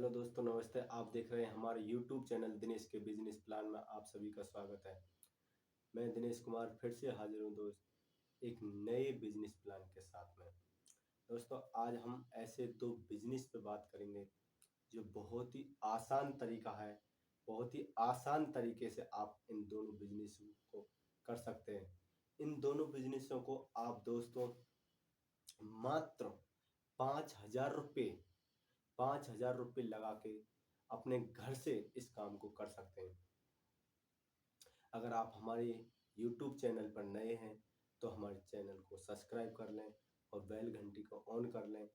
Hello दोस्तों, नमस्ते। आप देख रहे हैं हमारे यूट्यूब चैनल दिनेश के बिजनेस प्लान में आप सभी का स्वागत है। मैं दिनेश कुमार फिर से हाजिर हूँ दोस्त, एक नए बिजनेस प्लान के साथ में। दोस्तों, आज हम ऐसे दो बिजनेस पे बात करेंगे जो बहुत ही आसान तरीका है। बहुत ही आसान तरीके से आप इन दोनों बिजनेस को कर सकते हैं। इन दोनों बिजनेसों को आप दोस्तों मात्र 5,000 रुपये 5,000 रुपये लगा के अपने घर से इस काम को कर सकते हैं। अगर आप हमारे YouTube चैनल पर नए हैं तो हमारे चैनल को सब्सक्राइब कर लें और बेल घंटी को ऑन कर लें,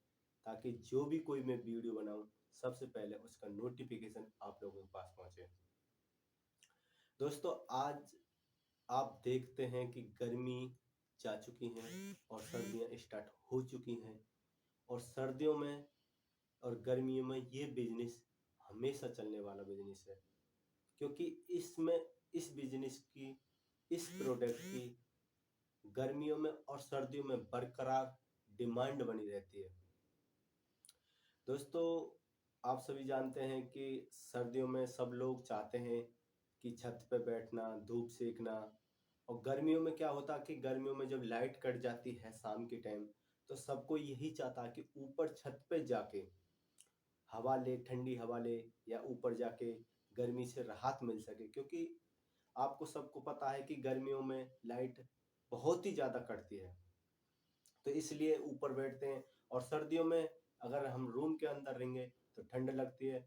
ताकि जो भी कोई मैं वीडियो बनाऊं सबसे पहले उसका नोटिफिकेशन आप लोगों के पास पहुंचे। दोस्तों, आज आप देखते हैं कि गर्मी जा चुकी है और सर्दियां स्टार्ट हो चुकी हैं। और सर्दियों में और गर्मियों में ये बिजनेस हमेशा चलने वाला बिजनेस है, क्योंकि इसमें इस बिजनेस की, इस प्रोडक्ट की गर्मियों में और सर्दियों में बरकरार डिमांड बनी रहती है। दोस्तों, आप सभी जानते हैं कि सर्दियों में सब लोग चाहते हैं कि छत पे बैठना, धूप सेकना। और गर्मियों में क्या होता कि गर्मियों में जब लाइट कट जाती है शाम के टाइम, तो सबको यही चाहता कि ऊपर छत पे जाके हवा ले, ठंडी हवा ले, या ऊपर जाके गर्मी से राहत मिल सके। क्योंकि आपको सबको पता है कि गर्मियों में लाइट बहुत ही ज़्यादा कटती है, तो इसलिए ऊपर बैठते हैं। और सर्दियों में अगर हम रूम के अंदर रहेंगे तो ठंड लगती है,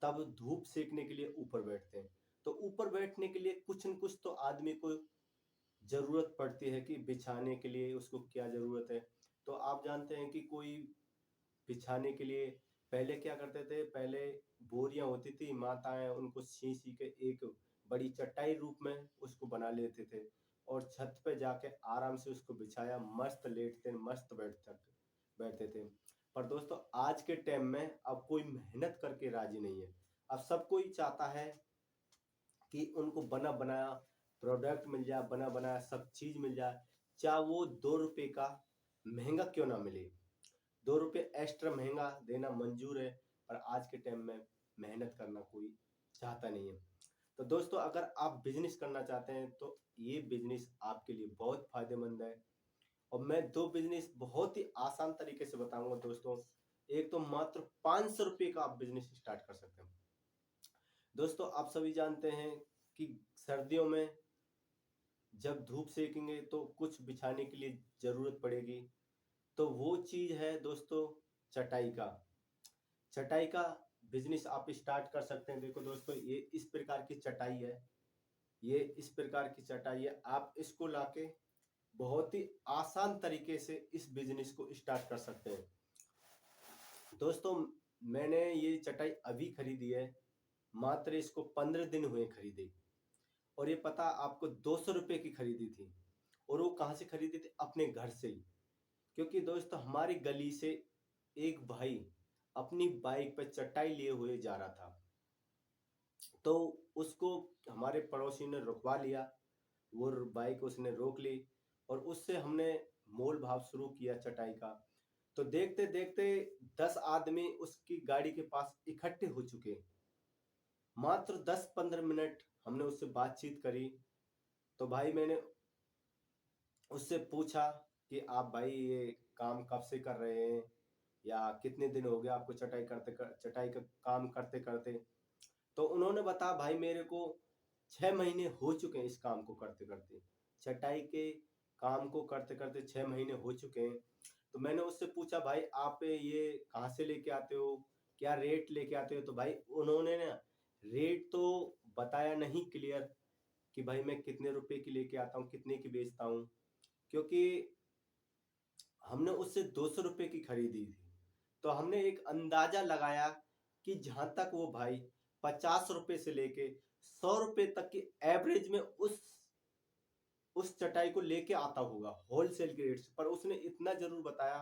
तब धूप सेकने के लिए ऊपर बैठते हैं। तो ऊपर बैठने के लिए कुछ न कुछ तो आदमी को ज़रूरत पड़ती है कि बिछाने के लिए उसको क्या ज़रूरत है। तो आप जानते हैं कि कोई बिछाने के लिए पहले क्या करते थे, पहले बोरियां होती थी, माताएं उनको सी सी के एक बड़ी चटाई रूप में उसको बना लेते थे और छत पे जाके आराम से उसको बिछाया, मस्त लेटते मस्त बैठते थे। पर दोस्तों, आज के टाइम में अब कोई मेहनत करके राजी नहीं है। अब सब कोई चाहता है कि उनको बना बनाया प्रोडक्ट मिल जाए, बना बनाया सब चीज मिल जाए, चाहे वो 2 रुपए का महंगा क्यों ना मिले। 2 रुपये एक्स्ट्रा महंगा देना मंजूर है, पर आज के टाइम में मेहनत करना कोई चाहता नहीं है। तो दोस्तों, अगर आप बिजनेस करना चाहते हैं तो ये बिजनेस आपके लिए बहुत फायदेमंद है। और मैं दो बिजनेस बहुत ही आसान तरीके से बताऊंगा दोस्तों। एक तो मात्र 500 रुपये का आप बिजनेस स्टार्ट कर सकते हैं। दोस्तों, आप सभी जानते हैं कि सर्दियों में जब धूप सेकेंगे तो कुछ बिछाने के लिए जरूरत पड़ेगी। तो वो चीज है दोस्तों, चटाई का। चटाई का बिजनेस आप स्टार्ट कर सकते हैं। देखो दोस्तों, ये इस प्रकार की चटाई है, ये इस प्रकार की चटाई है। आप इसको लाके बहुत ही आसान तरीके से इस बिजनेस को स्टार्ट कर सकते हैं। दोस्तों, मैंने ये चटाई अभी खरीदी है, मात्र इसको 15 दिन हुए खरीदे। और ये पता आपको 200 रुपये की खरीदी थी। और वो कहाँ से खरीदी थी? अपने घर से ही। क्योंकि दोस्तों, हमारी गली से एक भाई अपनी बाइक पर चटाई लिए हुए जा रहा था, तो उसको हमारे पड़ोसी ने रुकवा लिया। वो बाइक उसने रोक ली और उससे हमने मोल भाव शुरू किया चटाई का। तो देखते देखते 10 आदमी उसकी गाड़ी के पास इकट्ठे हो चुके। मात्र 10-15 मिनट हमने उससे बातचीत करी। तो भाई, मैंने उससे पूछा कि आप भाई ये काम कब से कर रहे हैं, या कितने दिन हो गए आपको चटाई का काम करते करते। तो उन्होंने बताया, भाई मेरे को 6 महीने हो चुके हैं इस काम को करते करते। चटाई के काम को करते करते 6 महीने हो चुके हैं। तो मैंने उससे पूछा, भाई आप ये कहाँ से लेके आते हो, क्या रेट लेके आते हो? तो भाई उन्होंने ना रेट तो बताया नहीं क्लियर कि भाई मैं कितने रुपए की लेके आता हूँ, कितने की बेचता हूँ। क्योंकि हमने उससे 200 रुपये की खरीदी थी। तो हमने एक अंदाजा लगाया कि जहां तक वो भाई 50 रुपये से लेके 100 रुपये तक की एवरेज में उस चटाई को लेके आता होगा होलसेल के रेट से। पर उसने इतना जरूर बताया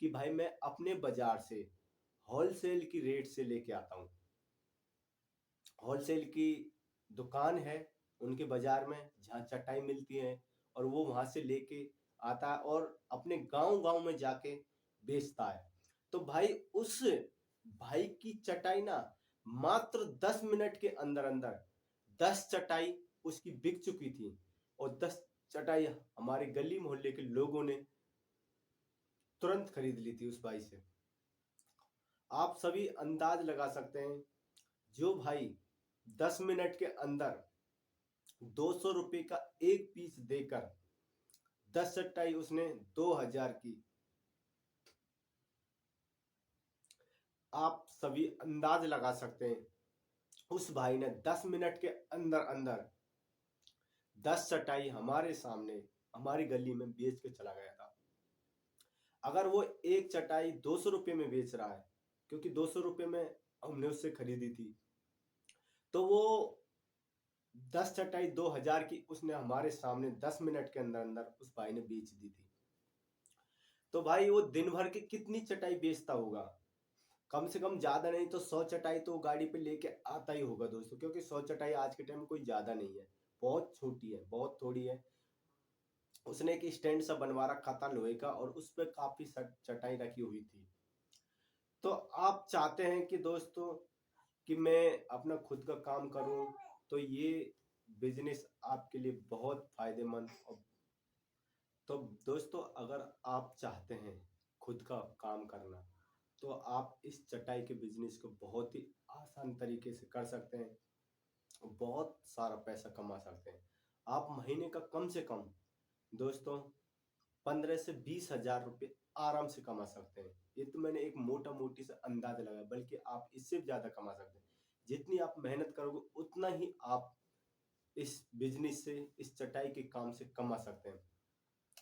कि भाई मैं अपने बाजार से होलसेल की रेट से लेके आता हूँ। होलसेल की दुकान है उनके बाजार में जहाँ चटाई मिलती है, और वो वहां से लेके आता है और अपने गांव गांव में जाके बेचता है। तो भाई, उस भाई की चटाई ना मात्र 10 मिनट के अंदर अंदर 10 चटाई उसकी बिक चुकी थी। और 10 चटाई हमारे गली मोहल्ले के लोगों ने तुरंत खरीद ली थी उस भाई से। आप सभी अंदाज लगा सकते हैं, जो भाई 10 मिनट के अंदर 200 रुपए का एक पीस देकर 10 चटाई उसने 2000 की। आप सभी अंदाज लगा सकते हैं, उस भाई ने 10 मिनट के अंदर अंदर 10 चटाई हमारे सामने हमारी गली में बेच के चला गया था। अगर वो एक चटाई 200 रुपये में बेच रहा है, क्योंकि 200 रुपये में हमने उससे खरीदी थी, तो वो 10 चटाई 2000 की उसने हमारे सामने 10 मिनट के अंदर अंदर उस भाई ने बेच दी थी। तो भाई वो दिन भर की कितनी चटाई बेचता होगा? कम से कम ज्यादा नहीं तो 100 चटाई तो गाड़ी पे लेके आता ही होगा दोस्तों, क्योंकि 100 चटाई आज के टाइम में कोई ज्यादा नहीं है, बहुत छोटी है, बहुत थोड़ी है। उसने एक स्टैंड सा बनवा रखा था लोहे का, और उस पर काफी चटाई रखी हुई थी। तो आप चाहते हैं कि दोस्तों कि मैं अपना खुद का काम करूं, तो ये बिजनेस आपके लिए बहुत फायदेमंद। और तो दोस्तों, अगर आप चाहते हैं खुद का काम करना, तो आप इस चटाई के बिजनेस को बहुत ही आसान तरीके से कर सकते हैं, बहुत सारा पैसा कमा सकते हैं। आप महीने का कम से कम दोस्तों 15 से 20 हजार रुपये आराम से कमा सकते हैं। ये तो मैंने एक मोटा मोटी से अंदाजा लगाया, बल्कि आप इससे भी ज्यादा कमा सकते हैं। जितनी आप मेहनत करोगे उतना ही आप इस बिजनेस से, इस चटाई के काम से कमा सकते हैं।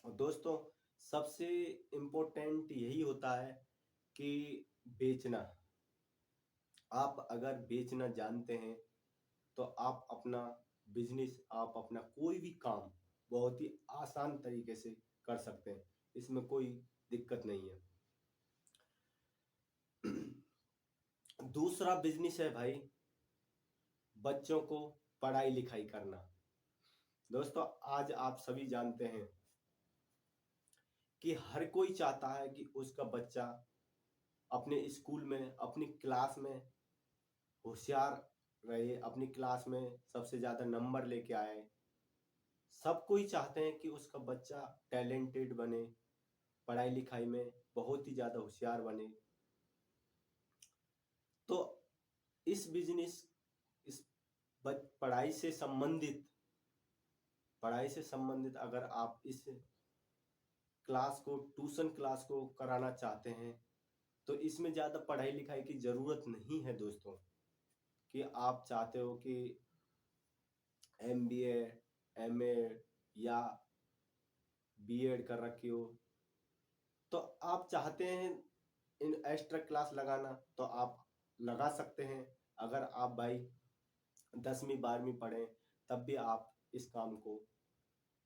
और दोस्तों, सबसे इम्पोर्टेंट यही होता है कि बेचना। आप अगर बेचना जानते हैं, तो आप अपना बिजनेस, आप अपना कोई भी काम बहुत ही आसान तरीके से कर सकते हैं, इसमें कोई दिक्कत नहीं है। दूसरा बिजनेस है भाई, बच्चों को पढ़ाई लिखाई करना। दोस्तों, आज आप सभी जानते हैं कि हर कोई चाहता है कि उसका बच्चा अपने स्कूल में, अपनी क्लास में होशियार रहे, अपनी क्लास में सबसे ज्यादा नंबर लेके आए। सब कोई चाहते हैं कि उसका बच्चा टैलेंटेड बने, पढ़ाई लिखाई में बहुत ही ज्यादा होशियार बने। तो इस बिजनेस, इस पढ़ाई से संबंधित अगर आप इस क्लास को, ट्यूशन क्लास को कराना चाहते हैं, तो इसमें ज्यादा पढ़ाई लिखाई की जरूरत नहीं है दोस्तों। कि आप चाहते हो कि MBA, MA या B.Ed कर रखी हो, तो आप चाहते हैं इन एक्स्ट्रा क्लास लगाना, तो आप लगा सकते हैं। अगर आप भाई 10वीं 12वीं पढ़े, तब भी आप इस काम को,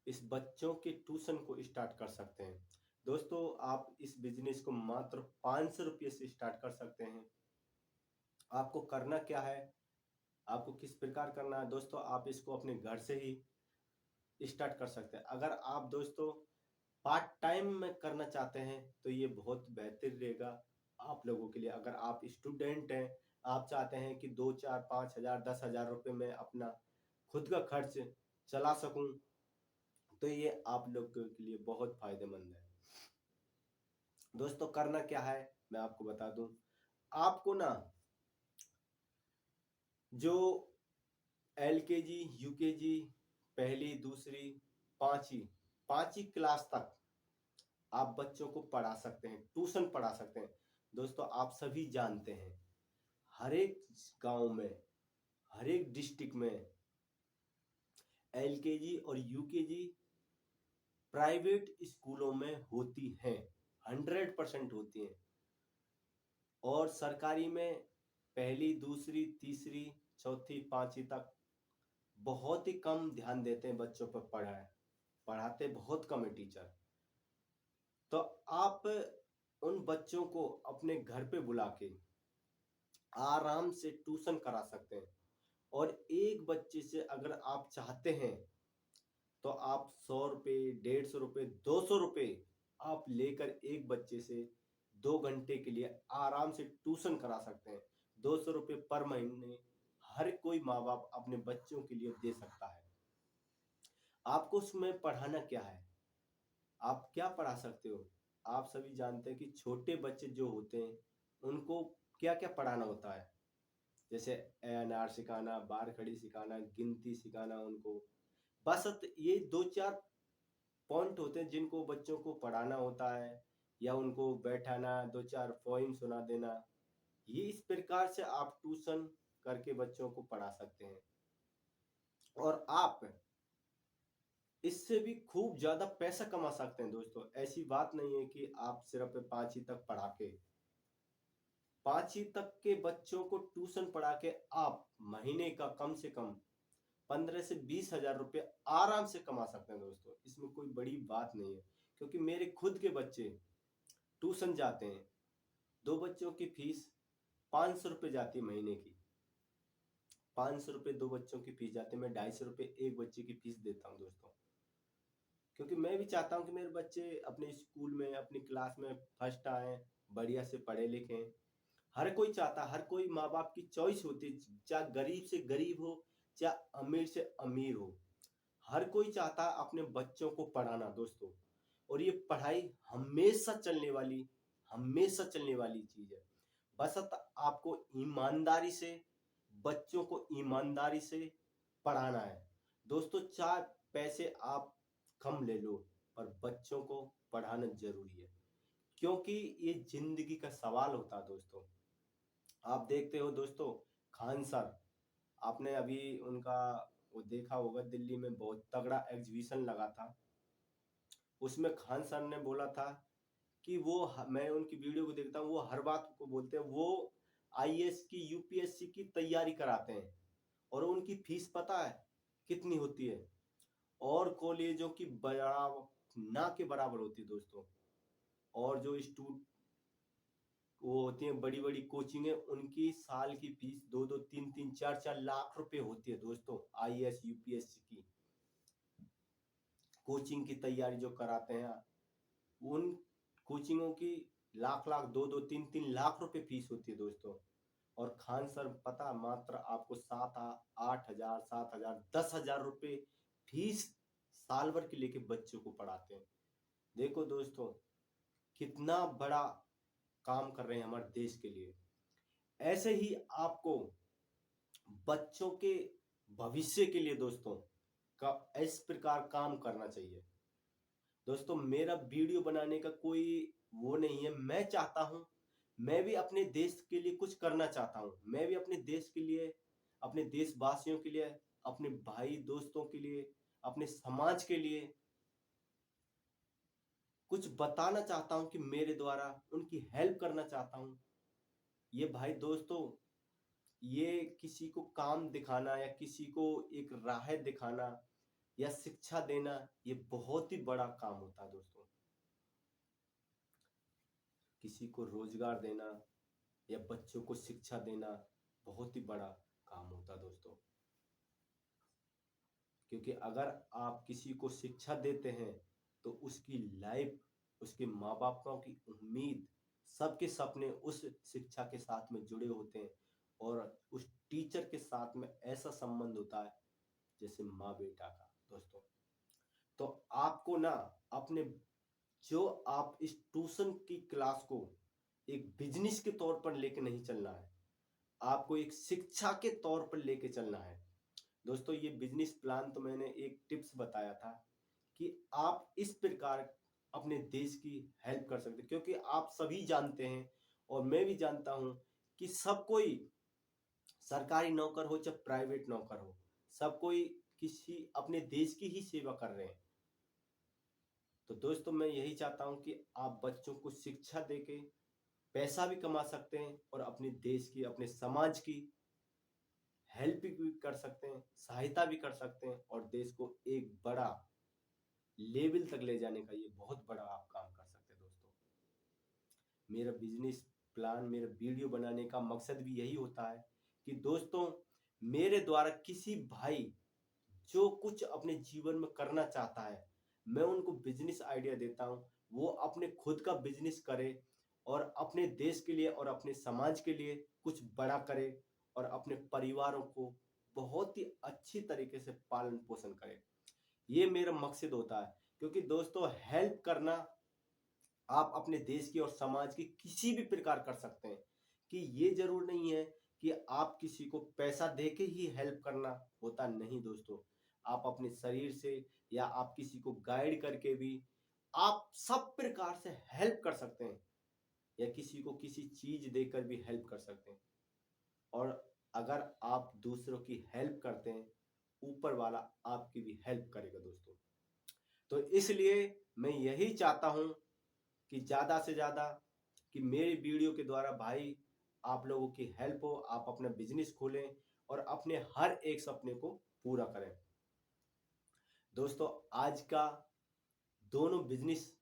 इस बच्चों के ट्यूशन को स्टार्ट कर सकते हैं। दोस्तों, आप इस बिजनेस को मात्र 500 रुपये से स्टार्ट कर सकते हैं। आपको करना क्या है, आपको किस प्रकार करना है दोस्तों, आप इसको अपने घर से ही स्टार्ट कर सकते हैं। अगर आप दोस्तों पार्ट टाइम में करना चाहते हैं, तो ये बहुत बेहतर रहेगा आप लोगों के लिए। अगर आप स्टूडेंट हैं, आप चाहते हैं कि 2 4 5 हजार 10 हजार रुपये में अपना खुद का खर्च चला सकूं, तो ये आप लोगों के लिए बहुत फायदेमंद है। दोस्तों, करना क्या है मैं आपको बता दूं। आपको ना जो LKG, UKG, पहली दूसरी पांचवी पांचवी क्लास तक आप बच्चों को पढ़ा सकते हैं, ट्यूशन पढ़ा सकते हैं। दोस्तों, आप सभी जानते हैं, हर एक गांव में, हर एक डिस्ट्रिक्ट में LKG और UKG प्राइवेट स्कूलों में होती हैं, 100% होती हैं। और सरकारी में पहली दूसरी तीसरी चौथी पांचवी तक बहुत ही कम ध्यान देते हैं बच्चों पर, पढ़ाते बहुत कम है टीचर। तो आप उन बच्चों को अपने घर पे बुला के आराम से ट्यूशन करा सकते हैं। और एक बच्चे से अगर आप चाहते हैं, तो आप 100 रुपये, 150 रुपये, 200 रुपये आप लेकर एक बच्चे से 2 घंटे के लिए आराम से ट्यूशन करा सकते हैं। 200 रुपये पर महीने हर कोई माँ बाप अपने बच्चों के लिए दे सकता है। आपको उसमें पढ़ाना क्या है? आप क्या पढ़ा सकते हो? आप सभी जानते हैं कि छोटे बच्चे जो होते हैं उनको क्या क्या पढ़ाना होता है। जैसे ए एन आर सिखाना, बार खड़ी सिखाना, गिनती सिखाना उनको। बस ये दो चार पॉइंट होते हैं जिनको बच्चों को पढ़ाना होता है, या उनको बैठाना, दो चार पोइम सुना देना। ये इस प्रकार से आप ट्यूशन करके बच्चों को पढ़ा सकते हैं। और आप इससे भी खूब ज्यादा पैसा कमा सकते हैं दोस्तों। ऐसी बात नहीं है कि आप सिर्फ 5वीं तक पढ़ा के, 5वीं तक के बच्चों को ट्यूशन पढ़ा के आप महीने का कम से कम 15 से 20 हजार रुपये आराम से कमा सकते हैं दोस्तों। इसमें कोई बड़ी बात नहीं है, क्योंकि मेरे खुद के बच्चे ट्यूशन जाते हैं। 2 बच्चों की फीस 500 रुपये जाती है महीने की। 500 रुपये 2 बच्चों की फीस जाती है। मैं 250 रुपये एक बच्चे की फीस देता हूँ दोस्तों, क्योंकि मैं भी चाहता हूँ कि मेरे बच्चे अपने स्कूल में, अपनी क्लास में फर्स्ट आए, बढ़िया से पढ़े लिखें। हर कोई चाहता, हर कोई माँ बाप की चॉइस होती है, चाहे गरीब से गरीब हो, चाहे अमीर से अमीर हो, हर कोई चाहता है अपने बच्चों को पढ़ाना दोस्तों। और ये पढ़ाई हमेशा चलने वाली चीज है। बस आपको ईमानदारी से, बच्चों को ईमानदारी से पढ़ाना है दोस्तों। चाहे पैसे आप कम ले लो, पर बच्चों को पढ़ाना जरूरी है, क्योंकि ये जिंदगी का सवाल होता है दोस्तों। आप देखते हो दोस्तों, खान सर, आपने अभी उनका वो देखा होगा, दिल्ली में बहुत तगड़ा एग्जीबिशन लगा था। उसमें खान सर ने बोला था कि मैं उनकी वीडियो को देखता हूँ, वो हर बात को बोलते हैं। वो आईएएस की, यूपीएससी की तैयारी कराते हैं, और उनकी फीस पता है कितनी होती है? और कॉलेजों की बराबर ना के बराबर होती है दोस्तों। और जो वो होती हैं बड़ी बड़ी कोचिंग है, उनकी साल की फीस 2-2, 3-3, 4-4 लाख रुपए होती है दोस्तों। आईएएस यूपीएससी की कोचिंग की तैयारी जो कराते हैं, उन कोचिंगों की लाख लाख, 2-2, 3-3 लाख रुपए फीस होती है दोस्तों। और खान सर पता, मात्र आपको 7-8 हजार, 7 हजार, 10 हजार रुपए फीस साल भर के लेके बच्चों को पढ़ाते हैं। देखो दोस्तों, कितना बड़ा काम कर रहे हैं हमारे देश के लिए। ऐसे ही आपको बच्चों के भविष्य के लिए दोस्तों का इस प्रकार काम करना चाहिए दोस्तों। मेरा वीडियो बनाने का कोई वो नहीं है। मैं चाहता हूं, मैं भी अपने देश के लिए कुछ करना चाहता हूं। मैं भी अपने देश के लिए, अपने देशवासियों के लिए, अपने भाई दोस्तों के लिए, अपने समाज के लिए कुछ बताना चाहता हूं, कि मेरे द्वारा उनकी हेल्प करना चाहता हूं। ये भाई दोस्तों, ये किसी को काम दिखाना, या किसी को एक राह दिखाना, या शिक्षा देना, ये बहुत ही बड़ा काम होता है दोस्तों। किसी को रोजगार देना या बच्चों को शिक्षा देना बहुत ही बड़ा काम होता है दोस्तों। क्योंकि अगर आप किसी को शिक्षा देते हैं, तो उसकी लाइफ, उसके माँ बापों की उम्मीद, सबके सपने उस शिक्षा के साथ में जुड़े होते हैं। और उस टीचर के साथ में ऐसा संबंध होता है जैसे माँ बेटा का दोस्तों। तो आपको ना अपने, जो आप इस ट्यूशन की क्लास को एक बिजनेस के तौर पर लेके नहीं चलना है, आपको एक शिक्षा के तौर पर लेके चलना है दोस्तों। ये बिजनेस प्लान तो मैंने एक टिप्स बताया था, कि आप इस प्रकार अपने देश की हेल्प कर सकते हैं। क्योंकि आप सभी जानते हैं, और मैं भी जानता हूं, कि सब कोई सरकारी नौकर हो चाहे प्राइवेट नौकर हो, सब कोई किसी अपने देश की ही सेवा कर रहे हैं। तो दोस्तों, मैं यही चाहता हूं कि आप बच्चों को शिक्षा देके पैसा भी कमा सकते हैं, और अपने देश की, अपने समाज की हेल्प भी कर सकते हैं, सहायता भी कर सकते हैं, और देश को एक बड़ा लेवल तक ले जाने का ये बहुत बड़ा आप काम कर सकते हैं दोस्तों। मेरा बिजनेस प्लान, मेरा वीडियो बनाने का मकसद भी यही होता है, कि दोस्तों, मेरे द्वारा किसी भाई जो कुछ अपने जीवन में करना चाहता है, मैं उनको बिजनेस आइडिया देता हूं। वो अपने खुद का बिजनेस करे, और अपने देश के लिए और अपने समाज के लिए कुछ बड़ा करे और अपने परिवारों को बहुत ही अच्छी तरीके से पालन पोषण करे। ये मेरा मकसद होता है, क्योंकि दोस्तों हेल्प करना आप अपने देश की और समाज की किसी भी प्रकार कर सकते हैं। कि ये जरूर नहीं है कि आप किसी को पैसा देके ही हेल्प करना, होता नहीं दोस्तों। आप अपने शरीर से या आप किसी को गाइड करके भी आप सब प्रकार से हेल्प कर सकते हैं, या किसी को किसी चीज देकर भी हेल्प कर सकते हैं। और अगर आप दूसरों की हेल्प करते हैं, ऊपर वाला आपकी भी हेल्प करेगा दोस्तों। तो इसलिए मैं यही चाहता हूं कि ज्यादा से ज्यादा कि मेरी वीडियो के द्वारा भाई आप लोगों की हेल्प हो, आप अपना बिजनेस खोलें और अपने हर एक सपने को पूरा करें। दोस्तों आज का दोनों बिजनेस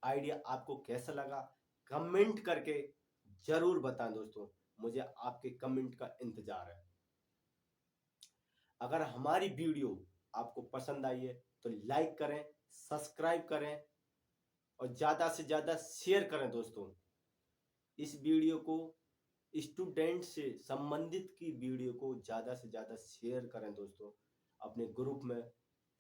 आइडिया आपको कैसा लगा, कमेंट करके जरूर बताएं दोस्तों। मुझे आपके कमेंट का इंतजार है। अगर हमारी वीडियो आपको पसंद आई है तो लाइक करें, सब्सक्राइब करें और ज्यादा से ज्यादा शेयर करें दोस्तों। इस वीडियो को स्टूडेंट से संबंधित की वीडियो को ज्यादा से ज्यादा शेयर करें दोस्तों अपने ग्रुप में,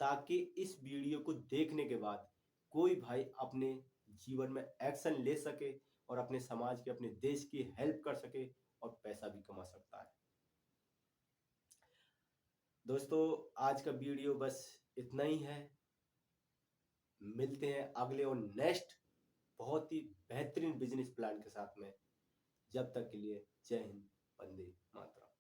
ताकि इस वीडियो को देखने के बाद कोई भाई अपने जीवन में एक्शन ले सके और अपने समाज के, अपने देश की हेल्प कर सके और पैसा भी कमा सकता है। दोस्तों आज का वीडियो बस इतना ही है। मिलते हैं अगले और नेक्स्ट बहुत ही बेहतरीन बिजनेस प्लान के साथ में। जब तक के लिए जय हिंद, वंदे मातरम।